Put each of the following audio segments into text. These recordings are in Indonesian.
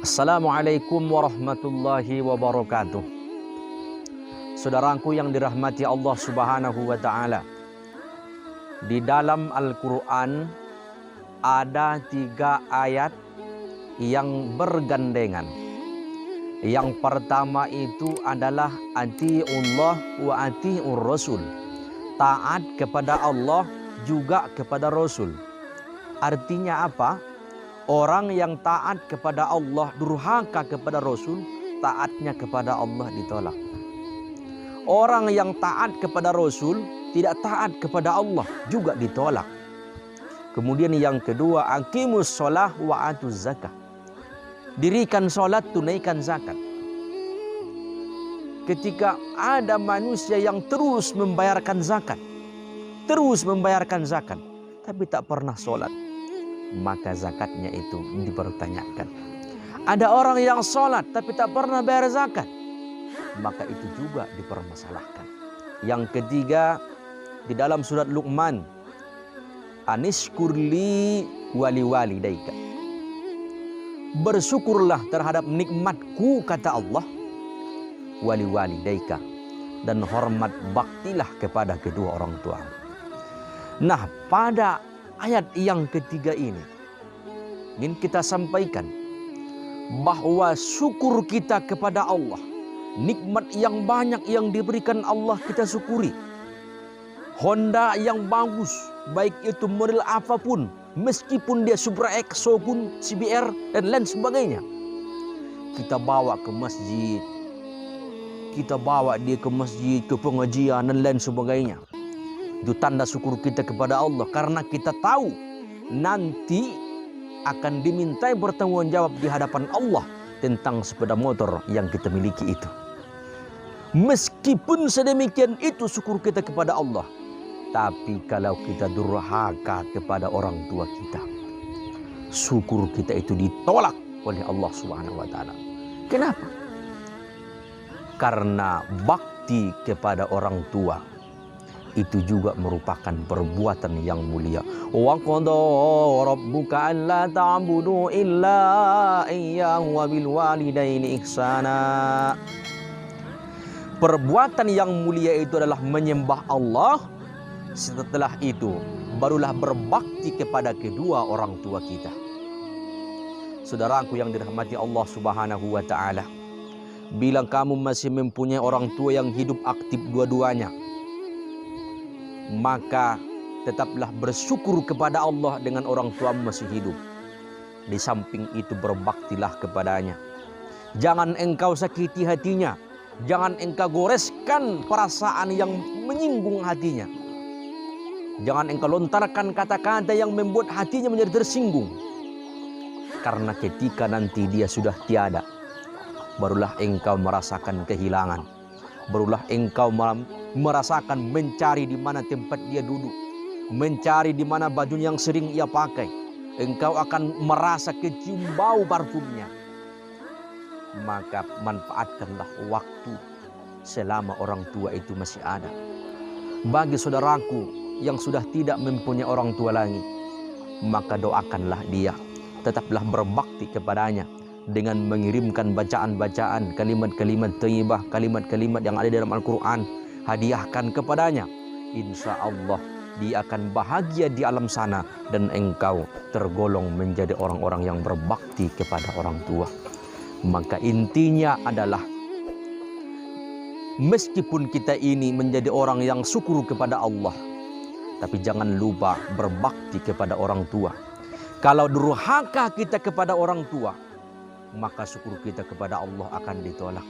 Assalamualaikum warahmatullahi wabarakatuh. Saudaraku yang dirahmati Allah Subhanahu wa ta'ala, di dalam Al-Quran ada 3 ayat yang bergandengan. Yang pertama itu adalah ati'ullah wa ati'ur rasul, taat kepada Allah juga kepada Rasul. Artinya apa? Orang yang taat kepada Allah, durhaka kepada Rasul, taatnya kepada Allah ditolak. Orang yang taat kepada Rasul, tidak taat kepada Allah, juga ditolak. Kemudian yang kedua, aqimus sholah wa atuz zakah. Dirikan sholat, tunaikan zakat. Ketika ada manusia yang terus membayarkan zakat, tapi tak pernah sholat, maka zakatnya itu dipertanyakan. Ada orang yang sholat tapi tak pernah bayar zakat, maka itu juga dipermasalahkan. Yang ketiga, di dalam surat Luqman, anishkurli wali walidaika. Bersyukurlah terhadap nikmatku, kata Allah, wali walidaika, dan hormat baktilah kepada kedua orang tua. Nah, pada ayat yang ketiga ini ingin kita sampaikan bahwa syukur kita kepada Allah, nikmat yang banyak yang diberikan Allah kita syukuri. Honda yang bagus, baik itu model apapun, meskipun dia Supra X, Shogun, CBR dan lain sebagainya, kita bawa ke masjid, kita bawa dia ke masjid, ke pengajian dan lain sebagainya. Itu tanda syukur kita kepada Allah, karena kita tahu nanti akan dimintai bertanggung jawab di hadapan Allah tentang sepeda motor yang kita miliki itu. Meskipun sedemikian itu syukur kita kepada Allah, tapi kalau kita durhaka kepada orang tua kita, syukur kita itu ditolak oleh Allah Subhanahu wa ta'ala. Kenapa? Karena bakti kepada orang tua itu juga merupakan perbuatan yang mulia. Wa qada rabbuka alla ta'budu illa iyyahu wa bil walidaini ihsana. Perbuatan yang mulia itu adalah menyembah Allah. Setelah itu barulah berbakti kepada kedua orang tua kita. Saudaraku yang dirahmati Allah Subhanahu wa ta'ala, bila kamu masih mempunyai orang tua yang hidup aktif dua-duanya, maka tetaplah bersyukur kepada Allah dengan orang tuamu masih hidup. Di samping itu berbaktilah kepadanya. Jangan engkau sakiti hatinya, jangan engkau goreskan perasaan yang menyinggung hatinya. Jangan engkau lontarkan kata-kata yang membuat hatinya menjadi tersinggung. Karena ketika nanti dia sudah tiada, barulah engkau merasakan kehilangan. Barulah engkau merasakan mencari di mana tempat dia duduk, mencari di mana baju yang sering ia pakai. Engkau akan merasa kecium bau parfumnya. Maka manfaatkanlah waktu selama orang tua itu masih ada. Bagi saudaraku yang sudah tidak mempunyai orang tua lagi, maka doakanlah dia, tetaplah berbakti kepadanya dengan mengirimkan bacaan-bacaan, kalimat-kalimat thayyibah, kalimat-kalimat yang ada dalam Al-Quran. Hadiahkan kepadanya. Insya Allah dia akan bahagia di alam sana, dan engkau tergolong menjadi orang-orang yang berbakti kepada orang tua. Maka intinya adalah, meskipun kita ini menjadi orang yang syukur kepada Allah, tapi jangan lupa berbakti kepada orang tua. Kalau durhaka kita kepada orang tua, maka syukur kita kepada Allah akan ditolak.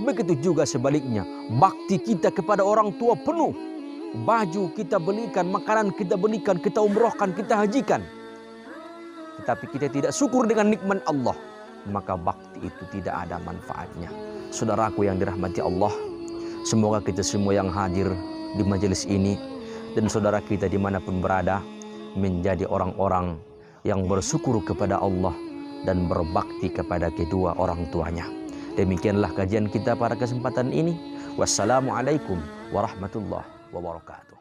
Begitu juga sebaliknya, bakti kita kepada orang tua penuh. Baju kita belikan, makanan kita belikan, kita umrohkan, kita hajikan, tetapi kita tidak syukur dengan nikmat Allah, maka bakti itu tidak ada manfaatnya. Saudaraku yang dirahmati Allah, semoga kita semua yang hadir di majelis ini dan saudara kita dimanapun berada menjadi orang-orang yang bersyukur kepada Allah dan berbakti kepada kedua orang tuanya. Demikianlah kajian kita pada kesempatan ini. Wassalamualaikum warahmatullahi wabarakatuh.